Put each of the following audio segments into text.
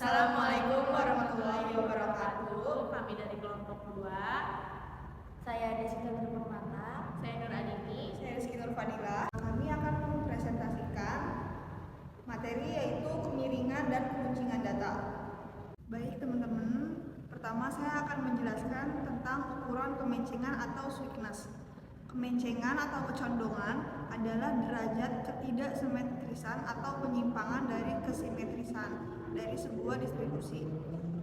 Assalamualaikum warahmatullahi wabarakatuh. Kami dari kelompok 2. Saya Desita Permata. Saya Nur Adini. Saya Rizky Nurfadila. Kami akan mempresentasikan materi yaitu kemiringan dan kemuncingan data. Baik teman-teman, pertama saya akan menjelaskan tentang ukuran kemencengan atau sweetness. Kemencengan atau kecondongan adalah derajat ketidaksimetrisan atau penyimpangan dari kesimetrisan dari sebuah distribusi.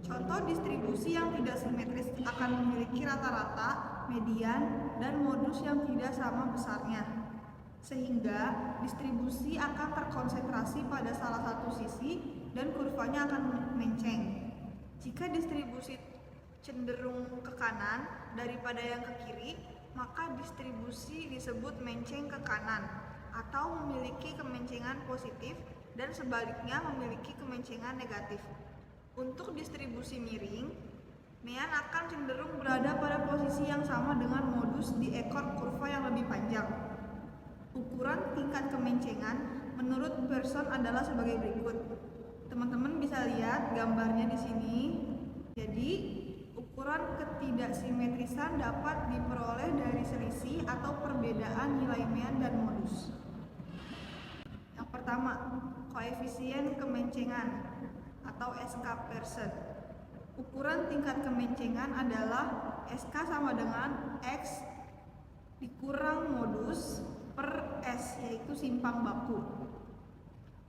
Contoh distribusi yang tidak simetris akan memiliki rata-rata, median, dan modus yang tidak sama besarnya. Sehingga distribusi akan terkonsentrasi pada salah satu sisi dan kurvanya akan menceng. Jika distribusi cenderung ke kanan daripada yang ke kiri, maka distribusi disebut menceng ke kanan atau memiliki kemencengan positif dan sebaliknya memiliki kemencengan negatif. Untuk distribusi miring, mean akan cenderung berada pada posisi yang sama dengan modus di ekor kurva yang lebih panjang. Ukuran tingkat kemencengan menurut Pearson adalah sebagai berikut. Teman-teman bisa lihat gambarnya di sini. Jadi, ukuran ketidaksimetrisan dapat diperoleh dari selisih atau perbedaan nilai mean dan modus. Yang pertama, koefisien kemencengan atau SK Pearson. Ukuran tingkat kemencengan adalah SK sama dengan X dikurang modus per S, yaitu simpang baku.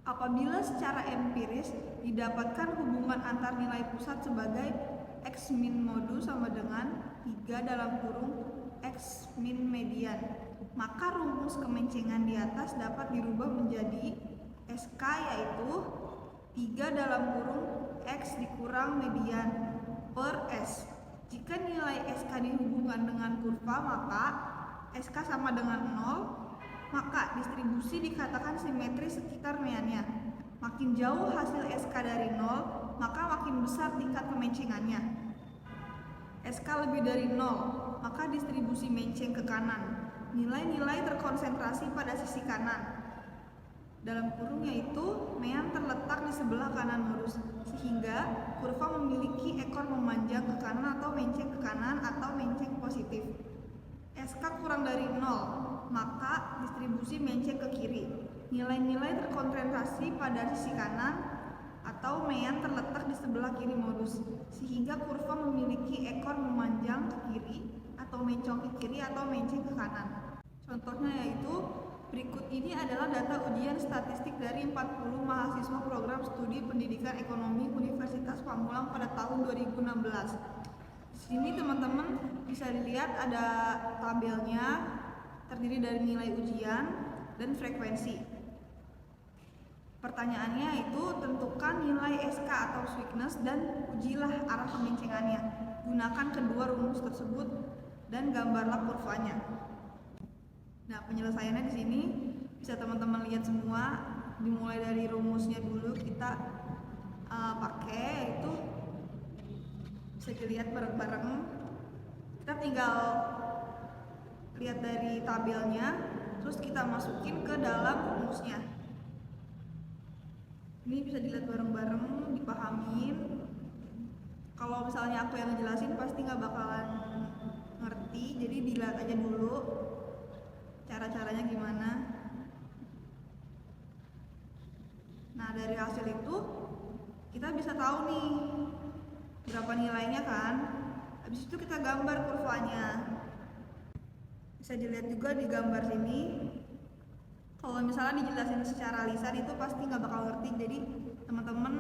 Apabila secara empiris didapatkan hubungan antar nilai pusat sebagai X min modus sama dengan 3 dalam kurung X min median, maka rumus kemencengan di atas dapat dirubah menjadi SK yaitu 3 dalam kurung X dikurang median per S. Jika nilai SK dihubungkan dengan kurva, maka SK sama dengan 0, maka distribusi dikatakan simetris sekitar meannya. Makin jauh hasil SK dari 0, maka makin besar tingkat kemencengannya. SK lebih dari 0, maka distribusi menceng ke kanan. Nilai-nilai terkonsentrasi pada sisi kanan. Dalam kurung yaitu mean terletak di sebelah kanan modus, sehingga kurva memiliki ekor memanjang ke kanan atau menceng ke kanan atau menceng positif. SK kurang dari 0, maka distribusi menceng ke kiri. Nilai-nilai terkonsentrasi pada sisi kanan atau mean terletak di sebelah kiri modus, sehingga kurva memiliki ekor memanjang ke kiri atau mencong ke kiri atau menceng ke kanan. Contohnya yaitu berikut ini adalah data ujian statistik dari 40 mahasiswa program studi pendidikan ekonomi Universitas Pamulang pada tahun 2016. Di sini teman-teman bisa dilihat ada tabelnya terdiri dari nilai ujian dan frekuensi. Pertanyaannya itu tentukan nilai SK atau sweetness dan ujilah arah kemencengannya. Gunakan kedua rumus tersebut dan gambarlah kurvanya. Nah, penyelesaiannya di sini bisa teman-teman lihat semua. Dimulai dari rumusnya dulu kita pakai, itu bisa dilihat bareng-bareng. Kita tinggal lihat dari tabelnya, terus kita masukin ke dalam rumusnya. Ini bisa dilihat bareng-bareng, dipahamin. Kalau misalnya aku yang ngejelasin pasti nggak bakalan ngerti, jadi dilihat aja dulu cara-caranya gimana. Nah, dari hasil itu kita bisa tahu nih berapa nilainya kan. Habis itu kita gambar kurvanya. Bisa dilihat juga di gambar sini. Kalau misalnya dijelasin secara lisan itu pasti nggak bakal ngerti, jadi teman-teman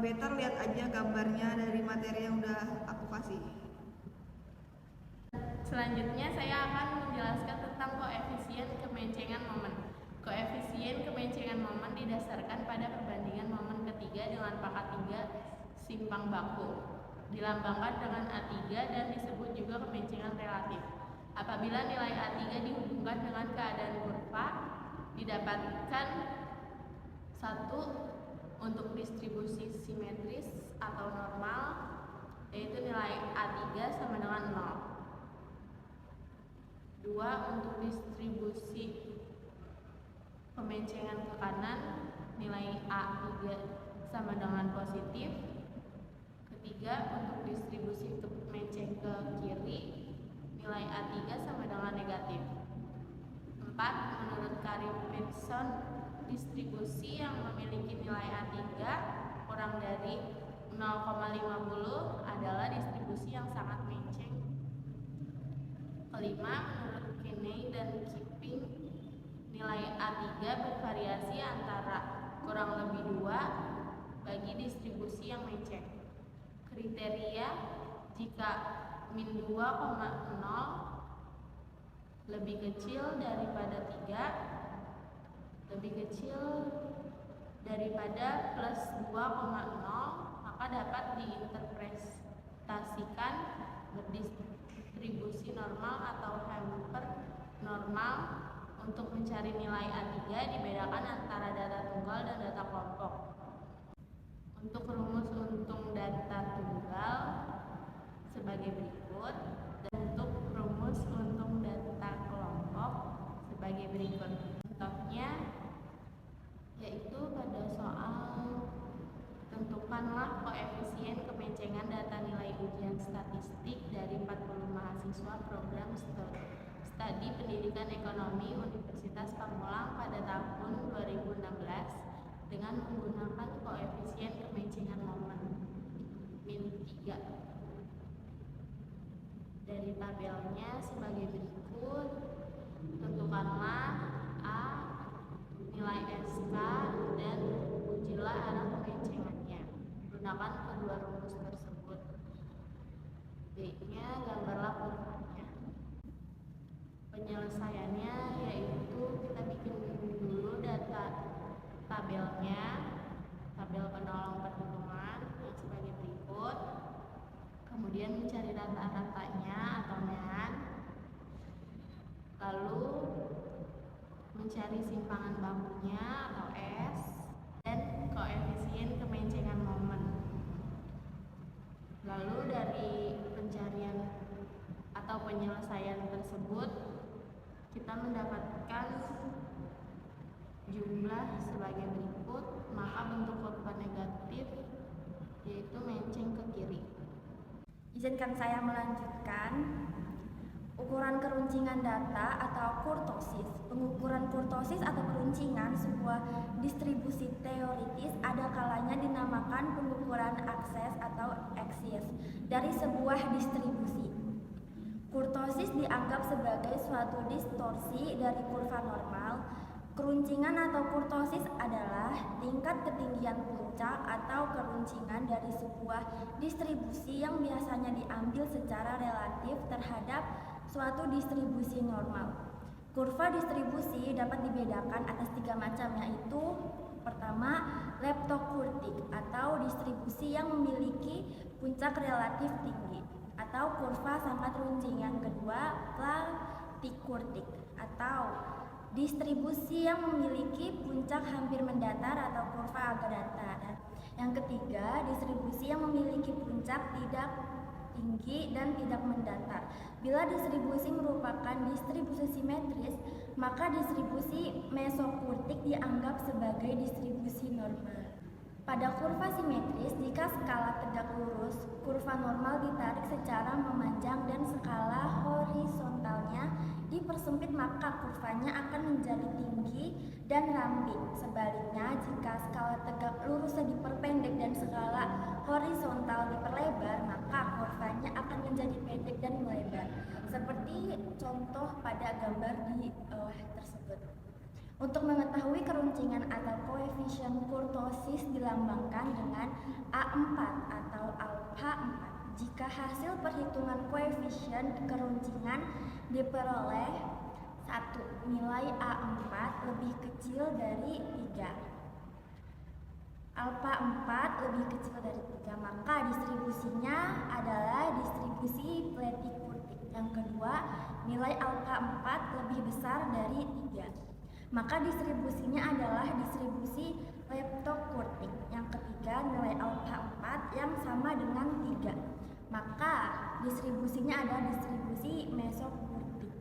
better lihat aja gambarnya dari materi yang udah aku kasih. Selanjutnya saya akan menjelaskan tentang koefisien kemencengan momen. Koefisien kemencengan momen didasarkan pada perbandingan momen ketiga dengan pangkat 3 simpang baku. Dilambangkan dengan A3 dan disebut juga kemencengan relatif. Apabila nilai A3 dihubungkan dengan keadaan kurva, didapatkan 1 untuk distribusi simetris atau normal, yaitu nilai A3 sama dengan 0. 2 untuk distribusi kemencengan ke kanan, nilai A3 sama dengan positif. Ketiga, untuk distribusi menceng ke kiri, nilai A3 sama dengan negatif. 4. Menurut Karim Pearson, distribusi yang memiliki nilai A3 kurang dari 0,50 adalah distribusi yang sangat menceng. Kelima, menurut Kinney dan Keeping, nilai A3 bervariasi antara kurang lebih 2 bagi distribusi yang menceng. Kriteria: jika min 2,0 lebih kecil daripada 3, lebih kecil daripada plus 2,0, maka dapat diinterpretasikan berdistribusi normal atau hampir normal. Untuk mencari nilai A3 dibedakan antara data tunggal dan data kelompok. Untuk rumus untung data tunggal sebagai berikut, dan untuk rumus untung data kelompok sebagai berikut. Contohnya yaitu pada soal tentukanlah koefisien kemencengan data nilai ujian statistik dari 40 mahasiswa program studi pendidikan ekonomi Universitas Pamulang pada tahun 2016 dengan menggunakan koefisien kemencengan momen min 3. Dari tabelnya sebagai berikut. Tentukanlah A nilai SK dan ujilah arah kemencengannya. Gunakan kedua rumus tersebut. B-nya gambarlah kurvanya. Penyelesaiannya yaitu kita bikin dulu data tabelnya, tabel penolong perhitungan yang sebagai berikut. Kemudian mencari rata-ratanya atau mean, lalu mencari simpangan bakunya atau S, dan koefisien kemencengan momen. Lalu dari pencarian atau penyelesaian tersebut kita mendapatkan jumlah sebagai berikut, maka bentuk kurva negatif yaitu menceng ke kiri. Izinkan saya melanjutkan. Ukuran keruncingan data atau kurtosis. Pengukuran kurtosis atau keruncingan sebuah distribusi teoritis ada kalanya dinamakan pengukuran akses atau eksis dari sebuah distribusi. Kurtosis dianggap sebagai suatu distorsi dari kurva normal. Keruncingan atau kurtosis adalah tingkat ketinggian puncak atau keruncingan dari sebuah distribusi yang biasanya diambil secara relatif terhadap suatu distribusi normal. Kurva distribusi dapat dibedakan atas 3 macam, yaitu pertama, leptokurtik atau distribusi yang memiliki puncak relatif tinggi atau kurva sangat runcing. Yang kedua, platikurtik atau distribusi yang memiliki puncak hampir mendatar atau kurva agak datar. Yang ketiga, distribusi yang memiliki puncak tidak tinggi dan tidak mendatar. Bila distribusi merupakan distribusi simetris, maka distribusi mesokurtik dianggap sebagai distribusi normal. Pada kurva simetris, jika skala tegak lurus, kurva normal ditarik secara memanjang dan skala horizontalnya dipersempit, maka kurvanya akan menjadi tinggi dan rambing. Sebaliknya, jika skala tegak lurusnya diperpendek dan skala horizontal diperlebar, maka kurvanya akan menjadi pendek dan melebar. Seperti contoh pada gambar di bawah tersebut. Untuk mengetahui keruncingan atau koefisien kurtosis dilambangkan dengan A4 atau alfa 4. Jika hasil perhitungan koefisien keruncingan diperoleh 1, nilai A4 lebih kecil dari 3. Alfa 4 lebih kecil dari 3, maka distribusinya adalah distribusi platikurtik. Yang kedua, nilai alfa 4 lebih besar dari 3. Maka distribusinya adalah distribusi leptokurtik. Yang ketiga, nilai alfa 4 yang sama dengan 3. Maka distribusinya adalah distribusi mesokurtik.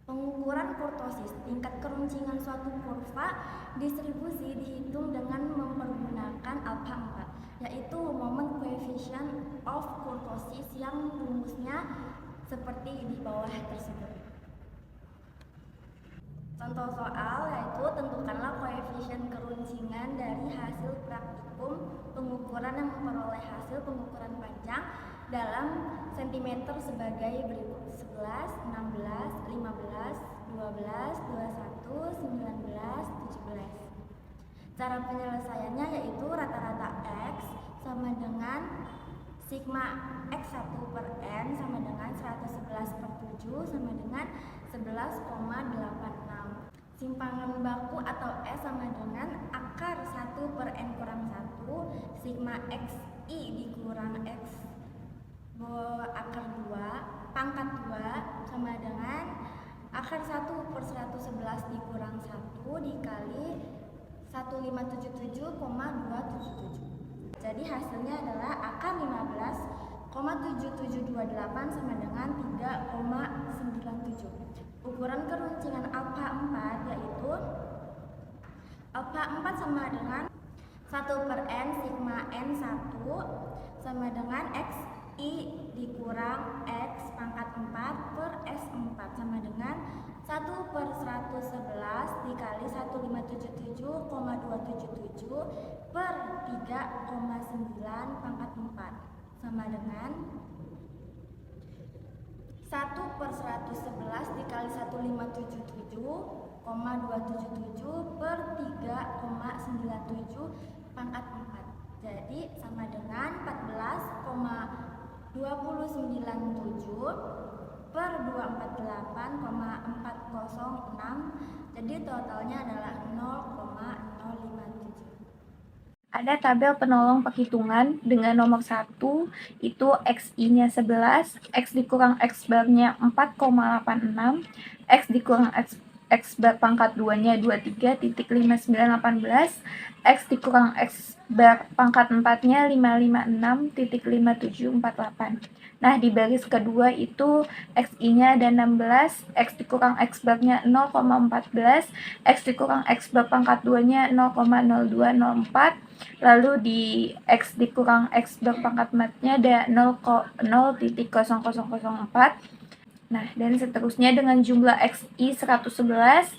Pengukuran kurtosis, tingkat keruncingan suatu kurva distribusi dihitung dengan mempergunakan alpha 4, yaitu moment coefficient of kurtosis yang rumusnya seperti di bawah tersebut. Contoh soal yaitu tentukanlah koefisien keruncingan dari hasil praktikum pengukuran yang memperoleh hasil pengukuran panjang dalam cm sebagai berikut: 11, 16, 15, 12, 21, 19, 17. Cara penyelesaiannya yaitu rata-rata X sama dengan sigma X1 per N sama dengan 111 per 7 sama dengan 11,86. Simpangan baku atau S sama dengan akar 1 per N kurang 1 sigma XI dikurang X akar 2 pangkat 2 sama dengan akar 1 per 111 dikurang 1 dikali 1577,277. Jadi hasilnya adalah akar 15,7728 sama dengan 3,97. Ukuran keruncingan alpha 4 yaitu alpha 4 sama dengan 1 per N sigma N1 sama dengan XI dikurang X pangkat 4 per S4 sama dengan 1 per 111 dikali 1577,277 per 3,9 pangkat 4 sama dengan 1 per 111 dikali 1577,277 per 3,97 pangkat 4. Jadi sama dengan 14,297 per 248,406. Jadi totalnya adalah 0,057. Ada tabel penolong perhitungan dengan nomor 1 itu XI-nya 11, X dikurang X bar-nya 4,86, X dikurang X bar pangkat 2-nya 23,5918, X dikurang X bar pangkat 4-nya 556,5748. Nah, di baris kedua itu XI-nya ada 16, X dikurang X bar-nya 0,14, X dikurang X bar pangkat 2-nya 0,0204, lalu di X dikurang X bar pangkat 4-nya ada 0,0004. Nah, dan seterusnya dengan jumlah XI 111,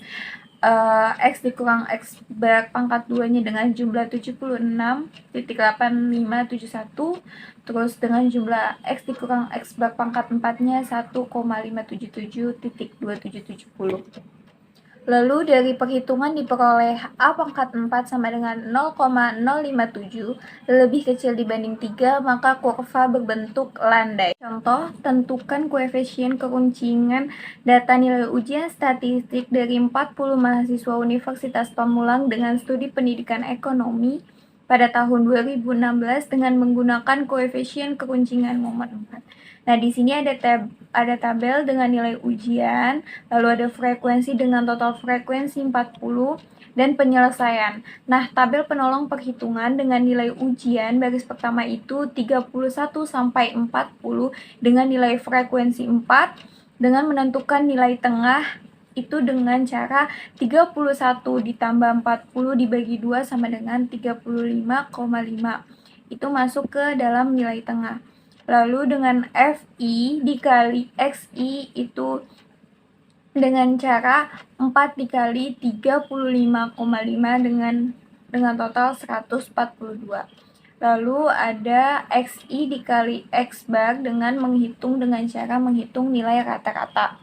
X dikurang X bar pangkat 2-nya dengan jumlah 76,8571, terus dengan jumlah X dikurang X bar pangkat 4-nya 1,577.2770. Lalu dari perhitungan diperoleh A pangkat 4 sama dengan 0,057 lebih kecil dibanding 3, maka kurva berbentuk landai. Contoh, tentukan koefisien keruncingan data nilai ujian statistik dari 40 mahasiswa Universitas Pamulang dengan studi pendidikan ekonomi pada tahun 2016 dengan menggunakan koefisien keruncingan momen 4. Nah, di sini ada tabel dengan nilai ujian, lalu ada frekuensi dengan total frekuensi 40, dan penyelesaian. Nah, tabel penolong perhitungan dengan nilai ujian baris pertama itu 31 sampai 40 dengan nilai frekuensi 4, dengan menentukan nilai tengah itu dengan cara 31 ditambah 40 dibagi 2 sama dengan 35,5. Itu masuk ke dalam nilai tengah. Lalu dengan FI dikali XI itu dengan cara 4 dikali 35,5 dengan total 142. Lalu ada XI dikali X bar dengan menghitung dengan cara menghitung nilai rata-rata.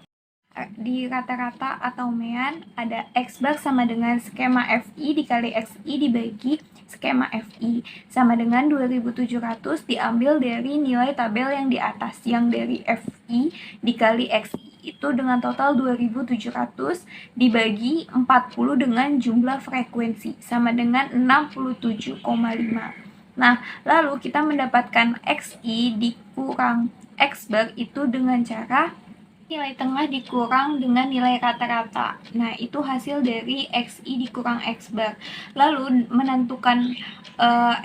Di rata-rata atau mean ada X bar sama dengan skema FI dikali XI dibagi skema FI sama dengan 2700 diambil dari nilai tabel yang di atas yang dari FI dikali XI itu dengan total 2700 dibagi 40 dengan jumlah frekuensi sama dengan 67,5. Nah, lalu kita mendapatkan XI dikurang X bar itu dengan cara Nilai tengah dikurang dengan nilai rata-rata. Nah, itu hasil dari XI dikurang X bar. Lalu menentukan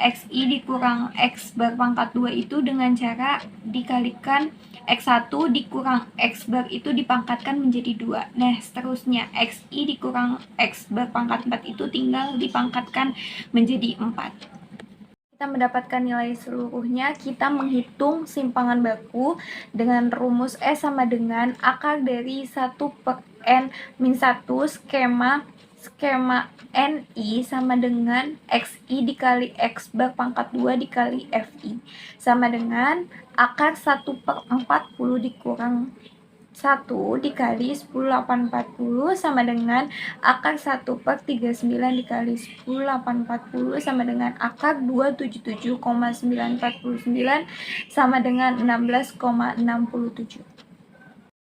XI dikurang X bar pangkat 2 itu dengan cara dikalikan X1 dikurang X bar itu dipangkatkan menjadi 2. Nah, seterusnya XI dikurang X bar pangkat 4 itu tinggal dipangkatkan menjadi 4. Kita mendapatkan nilai seluruhnya, kita menghitung simpangan baku dengan rumus S sama dengan akar dari 1 per N min 1 skema NI sama dengan XI dikali X bar pangkat 2 dikali FI sama dengan akar 1 per 40 dikurang 1 dikali 10/840 sama dengan akar 1 per 39 dikali 10/840 sama dengan akar 277,949 sama dengan 16,67.